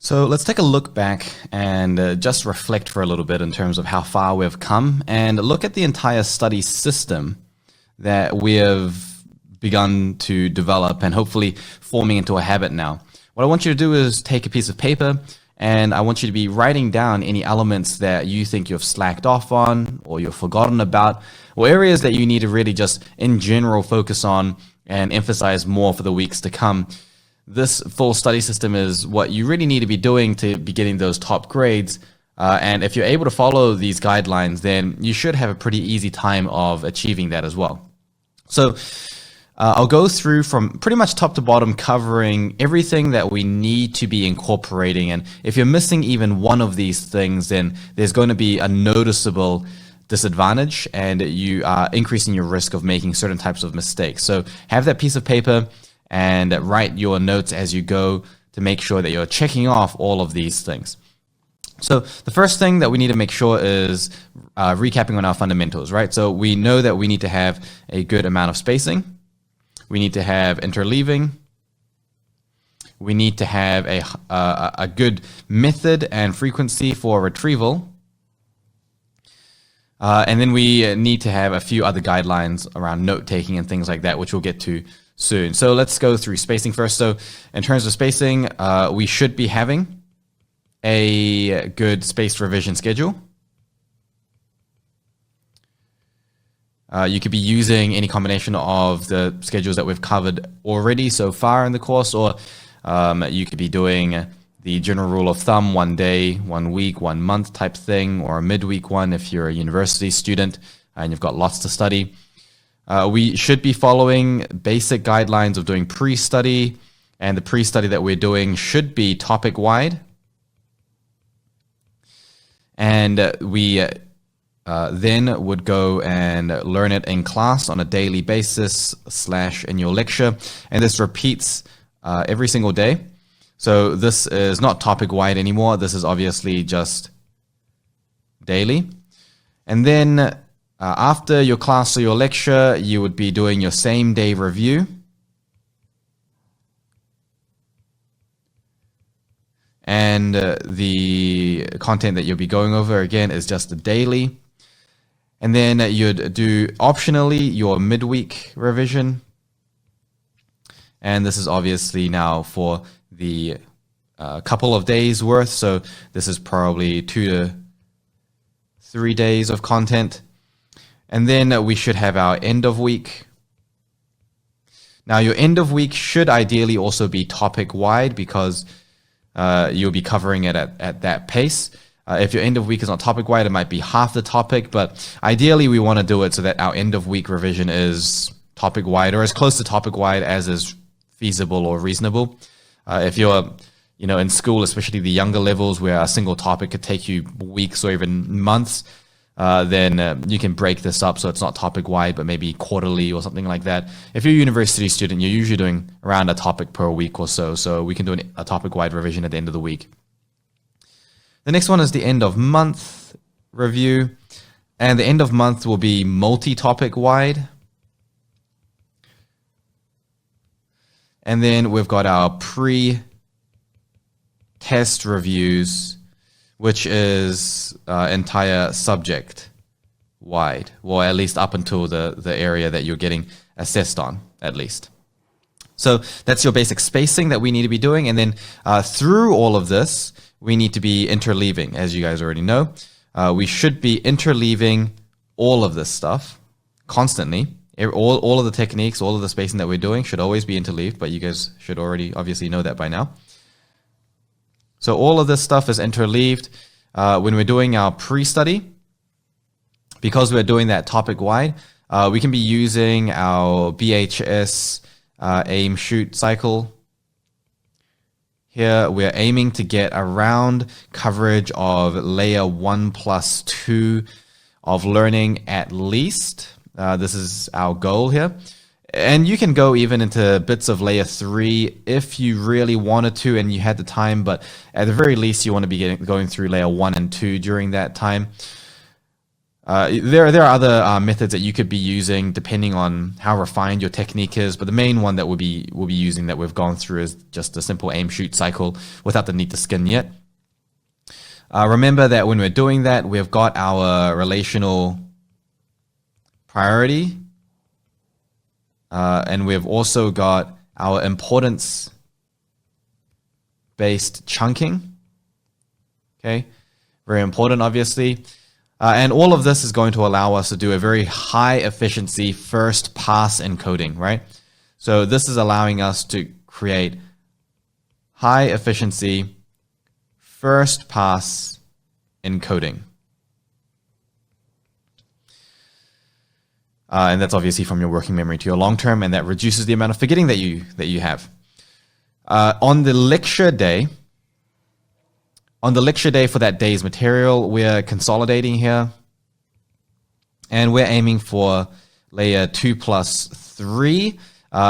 So let's take a look back and just reflect for a little bit in terms of how far we've come and look at the entire study system that we have begun to develop and hopefully forming into a habit now. What I want you to do is take a piece of paper and I want you to be writing down any elements that you think you've slacked off on or you've forgotten about, or areas that you need to really just in general focus on and emphasize more for the weeks to come. This full study system is what you really need to be doing to be getting those top grades. And if you're able to follow these guidelines, then you should have a pretty easy time of achieving that as well. So I'll go through from pretty much top to bottom, covering everything that we need to be incorporating. And if you're missing even one of these things, then there's going to be a noticeable disadvantage and you are increasing your risk of making certain types of mistakes. So have that piece of paper and write your notes as you go to make sure that you're checking off all of these things. So the first thing that we need to make sure is recapping on our fundamentals, right? So we know that we need to have a good amount of spacing. We need to have interleaving. We need to have a good method and frequency for retrieval. And then we need to have a few other guidelines around note taking and things like that, which we'll get to soon. So let's go through spacing first. So in terms of spacing, we should be having a good spaced revision schedule. You could be using any combination of the schedules that we've covered already so far in the course, or you could be doing the general rule of thumb, 1 day, 1 week, 1 month type thing, or a midweek one if you're a university student and you've got lots to study. We should be following basic guidelines of doing pre-study, and the pre-study that we're doing should be topic-wide. And we then would go and learn it in class on a daily basis / in your lecture. And this repeats every single day. So this is not topic-wide anymore. This is obviously just daily. And then after your class or your lecture, you would be doing your same day review. And the content that you'll be going over, again, is just the daily. And then you'd do optionally your midweek revision. And this is obviously now for the couple of days worth. So this is probably 2 to 3 days of content. And then we should have our end of week. Now your end of week should ideally also be topic wide because you'll be covering it at that pace. If your end of week is not topic wide, it might be half the topic, but ideally we want to do it so that our end of week revision is topic wide or as close to topic wide as is feasible or reasonable. If you're in school, especially the younger levels where a single topic could take you weeks or even months, then you can break this up so it's not topic wide, but maybe quarterly or something like that. If you're a university student, you're usually doing around a topic per week or so. So we can do a topic wide revision at the end of the week. The next one is the end of month review. And the end of month will be multi-topic wide. And then we've got our pre-test reviews, which is entire subject wide, or at least up until the area that you're getting assessed on, at least. So that's your basic spacing that we need to be doing. And then through all of this, we need to be interleaving, as you guys already know. We should be interleaving all of this stuff constantly. All of the techniques, all of the spacing that we're doing should always be interleaved, but you guys should already obviously know that by now. So all of this stuff is interleaved. When we're doing our pre-study, because we're doing that topic-wide, we can be using our BHS aim shoot cycle. Here we're aiming to get around coverage of layer 1+2 of learning at least. This is our goal here. And you can go even into bits of layer 3 if you really wanted to and you had the time, but at the very least you want to be going through layer 1 and 2 during that time. There are other methods that you could be using depending on how refined your technique is, but the main one that we'll be using that we've gone through is just a simple aim shoot cycle without the need to skin yet. Remember that when we're doing that, we've got our relational priority, and we've also got our importance based chunking. Okay, very important, obviously. And all of this is going to allow us to do a very high efficiency first pass encoding, right? So this is allowing us to create high efficiency first pass encoding. And that's obviously from your working memory to your long term, and that reduces the amount of forgetting that you have. On the lecture day for that day's material, we're consolidating here, and we're aiming for layer 2+3,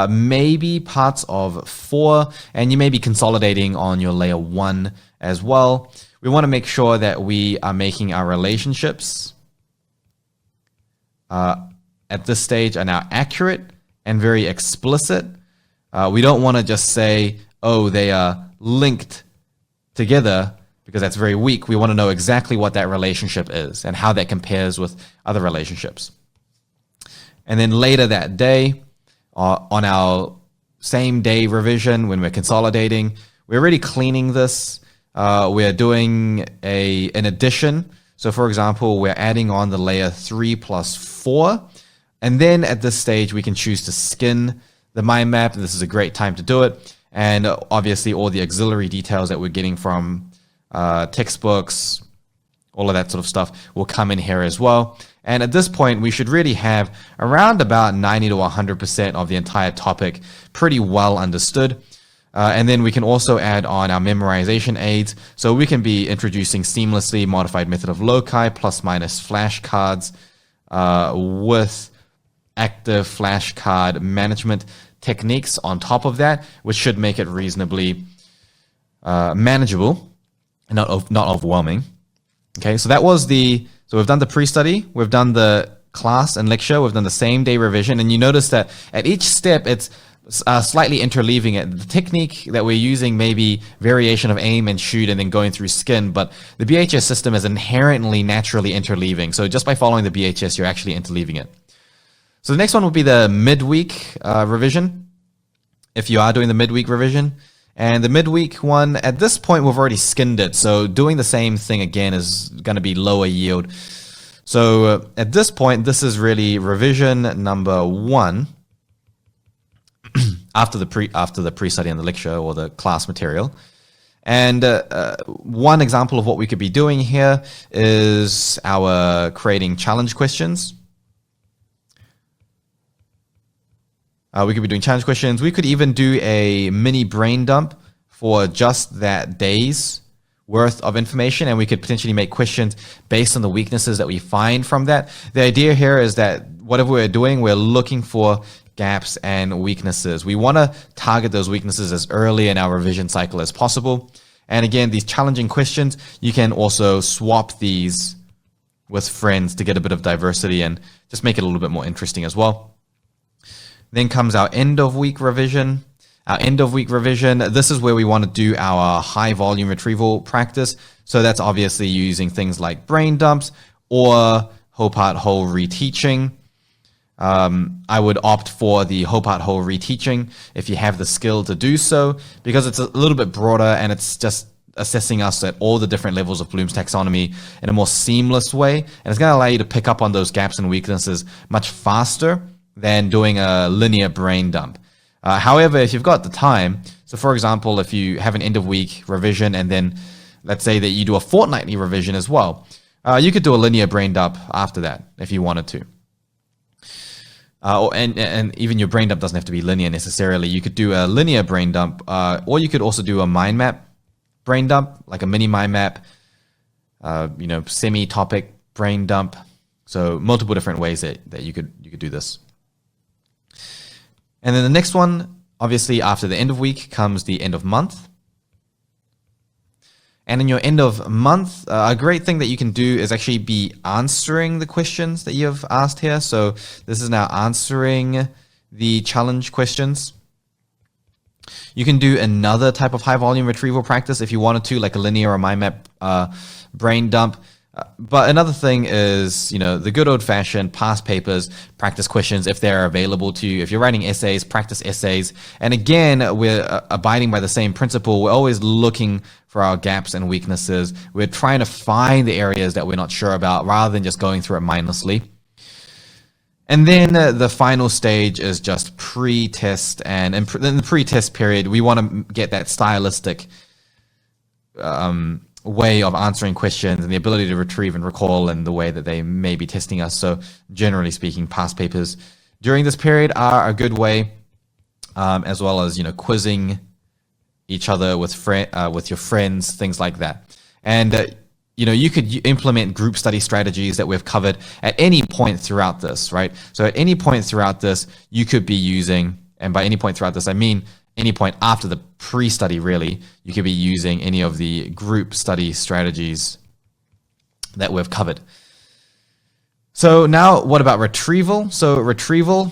maybe parts of 4, and you may be consolidating on your layer 1 as well. We want to make sure that we are making our relationships at this stage are now accurate and very explicit. We don't want to just say, oh, they are linked together, because that's very weak. We want to know exactly what that relationship is and how that compares with other relationships. And then later that day, on our same day revision, when we're consolidating, we're already cleaning this. We're doing an addition. So for example, we're adding on the layer 3+4. And then at this stage, we can choose to skin the mind map. This is a great time to do it. And obviously all the auxiliary details that we're getting from textbooks, all of that sort of stuff will come in here as well. And at this point, we should really have around about 90 to 100% of the entire topic pretty well understood. And then we can also add on our memorization aids. So we can be introducing seamlessly modified method of loci plus minus flashcards with active flashcard management techniques on top of that, which should make it reasonably manageable and not overwhelming. Okay, so we've done the pre-study, we've done the class and lecture, we've done the same day revision, and you notice that at each step it's slightly interleaving it. The technique that we're using may be variation of aim and shoot and then going through skin, but the BHS system is inherently naturally interleaving. So just by following the BHS, you're actually interleaving it. So the next one will be the midweek revision, if you are doing the midweek revision. And the midweek one, at this point, we've already skinned it. So doing the same thing again is going to be lower yield. So at this point, this is really revision number 1 after the pre-study and the lecture or the class material. And one example of what we could be doing here is our creating challenge questions. We could be doing challenge questions. We could even do a mini brain dump for just that day's worth of information, and we could potentially make questions based on the weaknesses that we find from that. The idea here is that whatever we're doing, we're looking for gaps and weaknesses. We want to target those weaknesses as early in our revision cycle as possible. And again, these challenging questions, you can also swap these with friends to get a bit of diversity and just make it a little bit more interesting as well. Then comes our end of week revision. Our end of week revision, this is where we want to do our high volume retrieval practice. So that's obviously using things like brain dumps or whole part whole reteaching. I would opt for the whole part whole reteaching if you have the skill to do so, because it's a little bit broader and it's just assessing us at all the different levels of Bloom's taxonomy in a more seamless way. And it's going to allow you to pick up on those gaps and weaknesses much faster than doing a linear brain dump. However, if you've got the time, so for example, if you have an end of week revision and then let's say that you do a fortnightly revision as well, you could do a linear brain dump after that if you wanted to. And even your brain dump doesn't have to be linear necessarily. You could do a linear brain dump, or you could also do a mind map brain dump, like a mini mind map, semi-topic brain dump. So multiple different ways that you could do this. And then the next one, obviously after the end of week comes the end of month. And in your end of month, a great thing that you can do is actually be answering the questions that you've asked here. So this is now answering the challenge questions. You can do another type of high volume retrieval practice if you wanted to, like a linear or mind map brain dump. But another thing is, the good old fashioned past papers, practice questions if they're available to you. If you're writing essays, practice essays. And again, we're abiding by the same principle. We're always looking for our gaps and weaknesses. We're trying to find the areas that we're not sure about rather than just going through it mindlessly. And then the final stage is just pre-test. And in the pre-test period, we want to get that stylistic way of answering questions and the ability to retrieve and recall and the way that they may be testing us. So generally speaking, past papers during this period are a good way, as well as, quizzing each other with your friends, things like that. And, you could implement group study strategies that we've covered at any point throughout this, right? So at any point throughout this, you could be using, and by any point throughout this, I mean any point after the pre-study, really, you could be using any of the group study strategies that we've covered. So now what about retrieval? So retrieval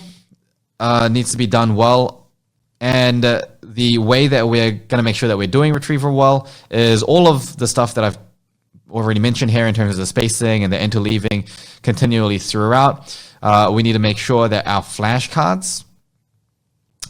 needs to be done well. And the way that we're going to make sure that we're doing retrieval well is all of the stuff that I've already mentioned here in terms of the spacing and the interleaving continually throughout. We need to make sure that our flashcards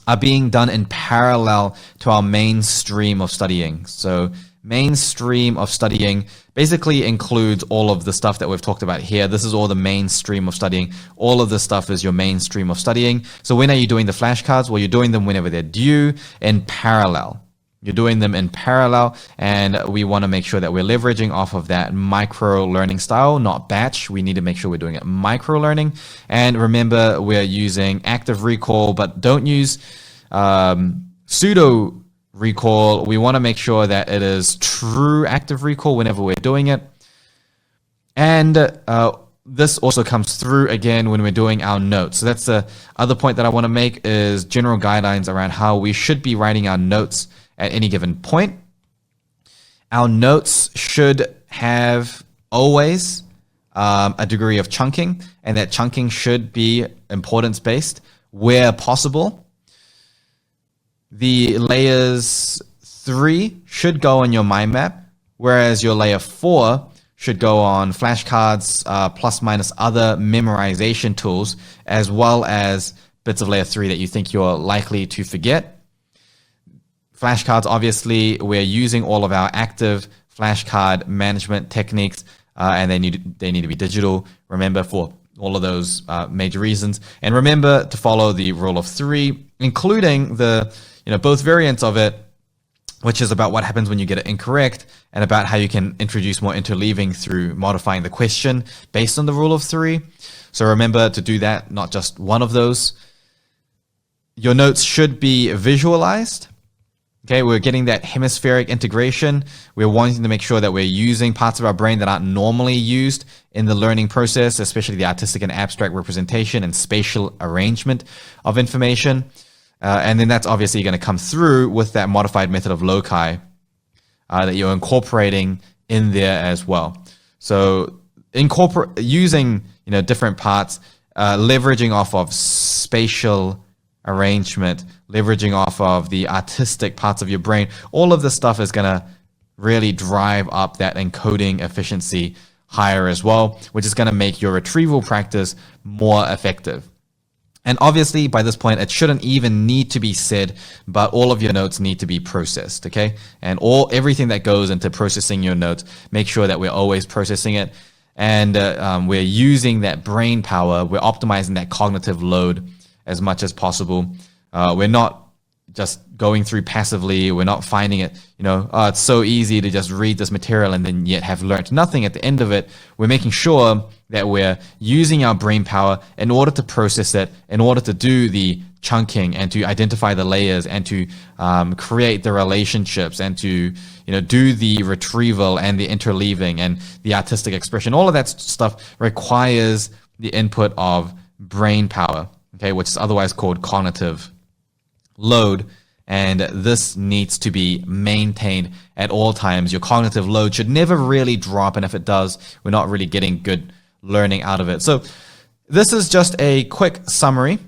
are being done in parallel to our mainstream of studying. So mainstream of studying basically includes all of the stuff that we've talked about here. This is all the mainstream of studying. All of this stuff is your mainstream of studying. So when are you doing the flashcards? Well, you're doing them whenever they're due in parallel. You're doing them in parallel, and we want to make sure that we're leveraging off of that micro learning style, not batch. We need to make sure we're doing it micro learning. And remember, we're using active recall, but don't use pseudo recall. We want to make sure that it is true active recall whenever we're doing it. And this also comes through again when we're doing our notes. So that's the other point that I want to make, is general guidelines around how we should be writing our notes at any given point. Our notes should have always a degree of chunking, and that chunking should be importance based where possible. The layers 3 should go on your mind map, whereas your layer 4 should go on flashcards, plus minus other memorization tools, as well as bits of layer 3 that you think you're likely to forget. Flashcards, obviously, we're using all of our active flashcard management techniques, and they need to be digital. Remember, for all of those major reasons. And remember to follow the rule of 3, including the both variants of it, which is about what happens when you get it incorrect, and about how you can introduce more interleaving through modifying the question based on the rule of 3. So remember to do that, not just one of those. Your notes should be visualized. Okay, we're getting that hemispheric integration. We're wanting to make sure that we're using parts of our brain that aren't normally used in the learning process, especially the artistic and abstract representation and spatial arrangement of information. And then that's obviously going to come through with that modified method of loci that you're incorporating in there as well. So using different parts, leveraging off of spatial arrangement, leveraging off of the artistic parts of your brain, all of this stuff is going to really drive up that encoding efficiency higher as well, which is going to make your retrieval practice more effective. And obviously, by this point, it shouldn't even need to be said, but all of your notes need to be processed, okay? And everything that goes into processing your notes, make sure that we're always processing it, and we're using that brain power, we're optimizing that cognitive load as much as possible. We're not just going through passively. We're not finding it, it's so easy to just read this material and then yet have learned nothing at the end of it. We're making sure that we're using our brain power in order to process it, in order to do the chunking and to identify the layers and to create the relationships and to do the retrieval and the interleaving and the artistic expression. All of that stuff requires the input of brain power, okay, which is otherwise called cognitive load. and this needs to be maintained at all times. Your cognitive load should never really drop, and if it does, we're not really getting good learning out of it. So this is just a quick summary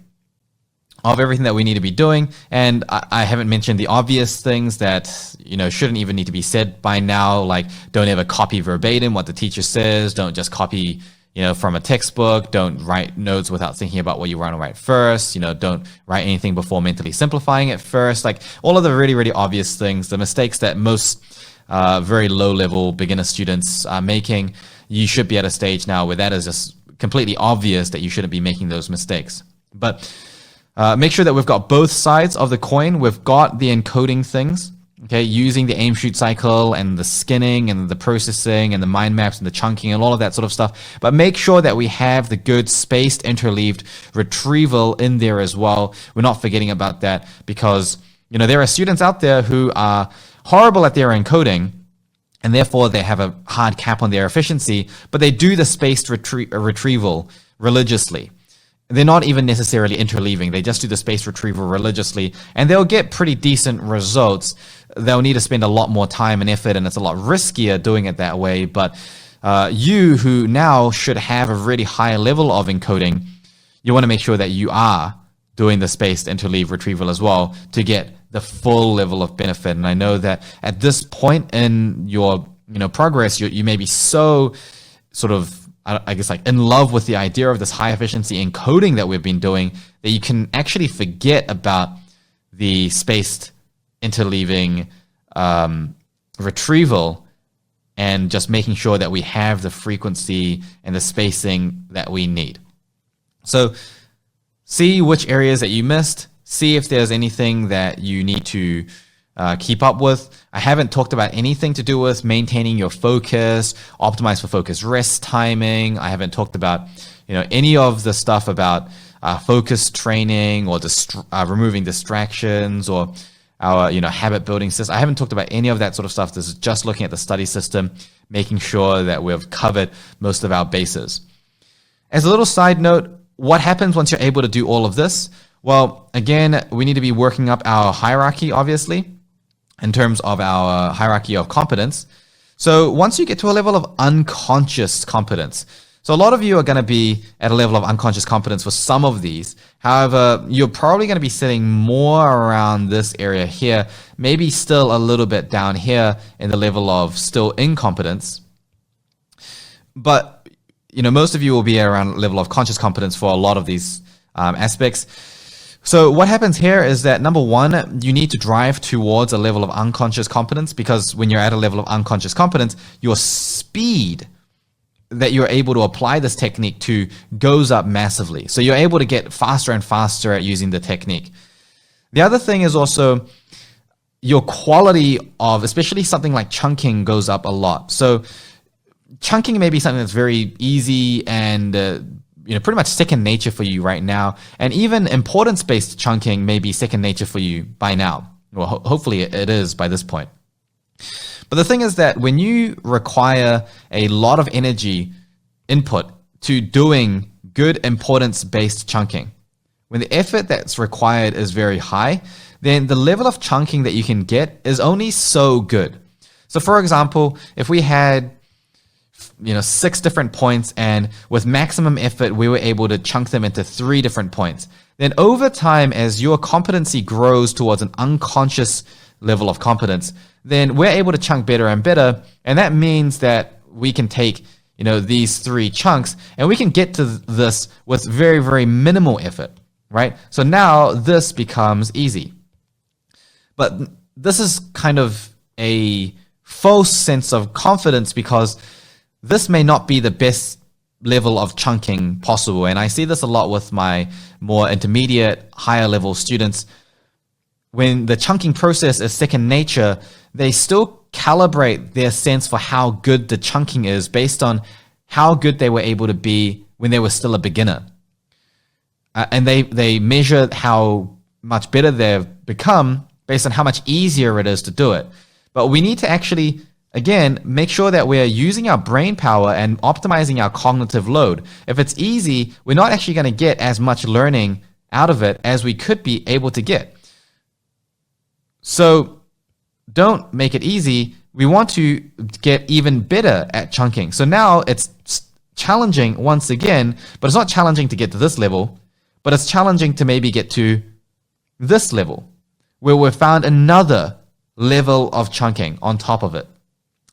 of everything that we need to be doing. And I haven't mentioned the obvious things that, shouldn't even need to be said by now, like don't ever copy verbatim what the teacher says. Don't just copy, from a textbook. Don't write notes without thinking about what you want to write first. Don't write anything before mentally simplifying it first. Like all of the really, really obvious things, the mistakes that most very low-level beginner students are making, you should be at a stage now where that is just completely obvious that you shouldn't be making those mistakes. But make sure that we've got both sides of the coin. We've got the encoding things, okay, using the aim shoot cycle and the skinning and the processing and the mind maps and the chunking and all of that sort of stuff. But make sure that we have the good spaced interleaved retrieval in there as well. We're not forgetting about that because, there are students out there who are horrible at their encoding and therefore they have a hard cap on their efficiency, but they do the spaced retrieval religiously. They're not even necessarily interleaving. They just do the space retrieval religiously, and they'll get pretty decent results. They'll need to spend a lot more time and effort, and it's a lot riskier doing it that way. But you who now should have a really high level of encoding, you want to make sure that you are doing the spaced interleave retrieval as well to get the full level of benefit. And I know that at this point in your progress, you may be so sort of, I guess, like in love with the idea of this high efficiency encoding that we've been doing that you can actually forget about the spaced interleaving retrieval and just making sure that we have the frequency and the spacing that we need. So see which areas that you missed, see if there's anything that you need to keep up with. I haven't talked about anything to do with maintaining your focus, optimize for focus rest timing. I haven't talked about, any of the stuff about focus training or removing distractions or our, habit building system. I haven't talked about any of that sort of stuff. This is just looking at the study system, making sure that we've covered most of our bases. As a little side note, what happens once you're able to do all of this? Well, again, we need to be working up our hierarchy, obviously, in terms of our hierarchy of competence. So once you get to a level of unconscious competence, so a lot of you are going to be at a level of unconscious competence for some of these. However, you're probably going to be sitting more around this area here, maybe still a little bit down here in the level of still incompetence. But, most of you will be around level of conscious competence for a lot of these aspects. So what happens here is that, number one, you need to drive towards a level of unconscious competence, because when you're at a level of unconscious competence, your speed that you're able to apply this technique to goes up massively. So you're able to get faster and faster at using the technique. The other thing is also your quality of, especially something like chunking, goes up a lot. So chunking may be something that's very easy and pretty much second nature for you right now. And even importance-based chunking may be second nature for you by now. Well, hopefully it is by this point. But the thing is that when you require a lot of energy input to doing good importance-based chunking, when the effort that's required is very high, then the level of chunking that you can get is only so good. So for example, if we had 6 different points, and with maximum effort, we were able to chunk them into 3 different points. Then over time, as your competency grows towards an unconscious level of competence, then we're able to chunk better and better. And that means that we can take, these 3 chunks and we can get to this with very, very minimal effort, right? So now this becomes easy. But this is kind of a false sense of confidence, because this may not be the best level of chunking possible. And I see this a lot with my more intermediate, higher level students. When the chunking process is second nature, they still calibrate their sense for how good the chunking is based on how good they were able to be when they were still a beginner. And they measure how much better they've become based on how much easier it is to do it. But we need to actually, again, make sure that we're using our brain power and optimizing our cognitive load. If it's easy, we're not actually going to get as much learning out of it as we could be able to get. So don't make it easy. We want to get even better at chunking. So now it's challenging once again, but it's not challenging to get to this level, but it's challenging to maybe get to this level, where we've found another level of chunking on top of it.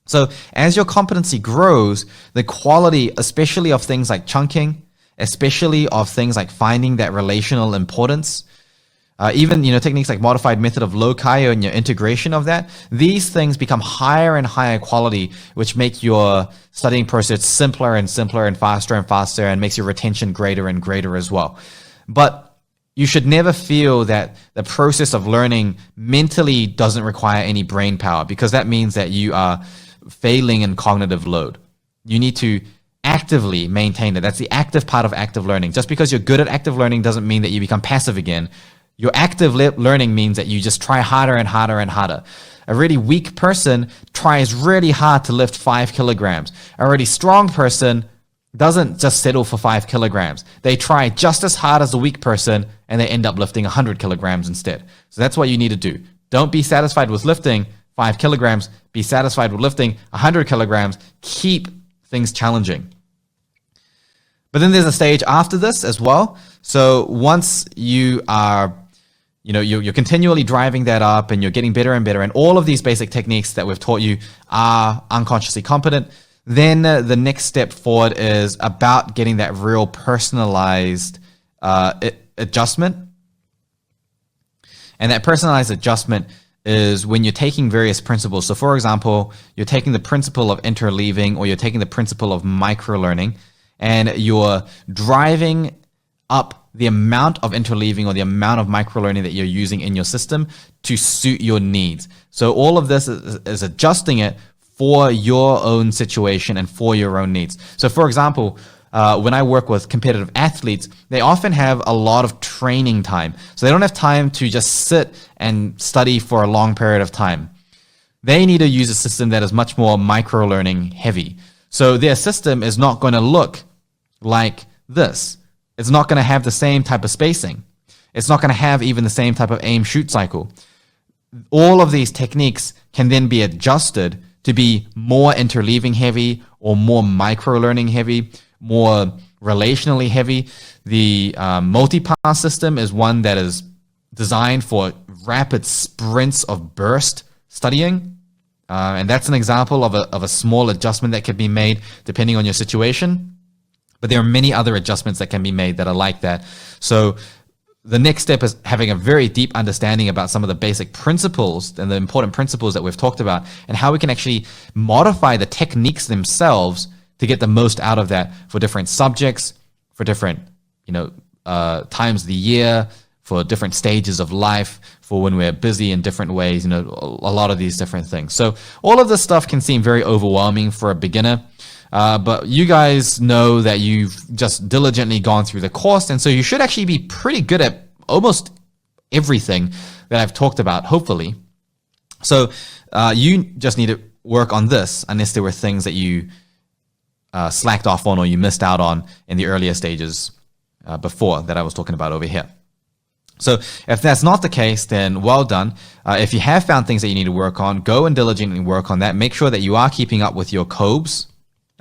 So as your competency grows, the quality, especially of things like chunking, especially of things like finding that relational importance, even techniques like modified method of loci and your integration of that, these things become higher and higher quality, which make your studying process simpler and simpler and faster and makes your retention greater and greater as well. But you should never feel that the process of learning mentally doesn't require any brain power, because that means that you are failing in cognitive load. You need to actively maintain it. That's the active part of active learning. Just because you're good at active learning doesn't mean that you become passive again. Your active learning means that you just try harder and harder and harder. A really weak person tries really hard to lift 5 kilograms. A really strong person doesn't just settle for 5 kilograms. They try just as hard as a weak person, and they end up lifting 100 kilograms instead. So that's what you need to do. Don't be satisfied with lifting 5 kilograms. Be satisfied with lifting 100 kilograms. Keep things challenging. But then there's a stage after this as well. So once you are, you're continually driving that up and you're getting better and better, and all of these basic techniques that we've taught you are unconsciously competent, then the next step forward is about getting that real personalized adjustment. And that personalized adjustment is when you're taking various principles. So for example, you're taking the principle of interleaving, or you're taking the principle of microlearning, and you're driving up the amount of interleaving or the amount of microlearning that you're using in your system to suit your needs. So all of this is adjusting it for your own situation and for your own needs. So for example, when I work with competitive athletes, they often have a lot of training time. So they don't have time to just sit and study for a long period of time. They need to use a system that is much more micro-learning heavy. So their system is not going to look like this. It's not going to have the same type of spacing. It's not going to have even the same type of aim-shoot cycle. All of these techniques can then be adjusted to be more interleaving heavy or more micro-learning heavy, more relationally heavy. The multi-pass system is one that is designed for rapid sprints of burst studying. And that's an example of a small adjustment that can be made depending on your situation. But there are many other adjustments that can be made that are like that. So the next step is having a very deep understanding about some of the basic principles and the important principles that we've talked about, and how we can actually modify the techniques themselves to get the most out of that for different subjects, for different times of the year, for different stages of life, for when we're busy in different ways, a lot of these different things. So all of this stuff can seem very overwhelming for a beginner, but you guys know that you've just diligently gone through the course, and so you should actually be pretty good at almost everything that I've talked about, hopefully. So you just need to work on this, unless there were things that you slacked off on or you missed out on in the earlier stages before that I was talking about over here. So if that's not the case, then well done. If you have found things that you need to work on, go and diligently work on that. Make sure that you are keeping up with your COBES,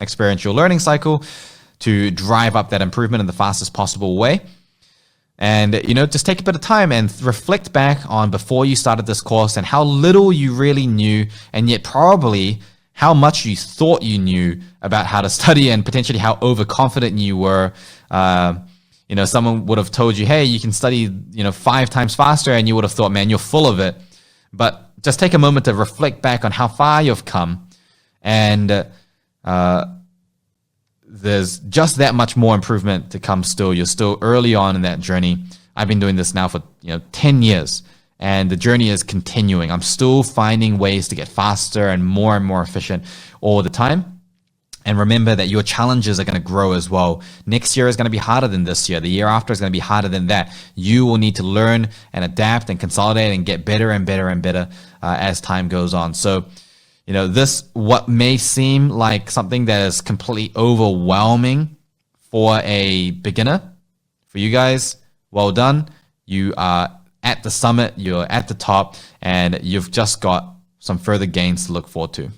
experiential learning cycle, to drive up that improvement in the fastest possible way. And, just take a bit of time and reflect back on before you started this course and how little you really knew, and yet probably how much you thought you knew about how to study, and potentially how overconfident you were. Someone would have told you, hey, you can study, 5 times faster, and you would have thought, man, you're full of it. But just take a moment to reflect back on how far you've come, and there's just that much more improvement to come still. You're still early on in that journey. I've been doing this now for 10 years, and the journey is continuing. I'm still finding ways to get faster and more efficient all the time. And remember that your challenges are going to grow as well. Next year is going to be harder than this year. The year after is going to be harder than that. You will need to learn and adapt and consolidate and get better and better and better as time goes on. So, this, what may seem like something that is completely overwhelming for a beginner, for you guys, well done. You are at the summit, you're at the top, and you've just got some further gains to look forward to.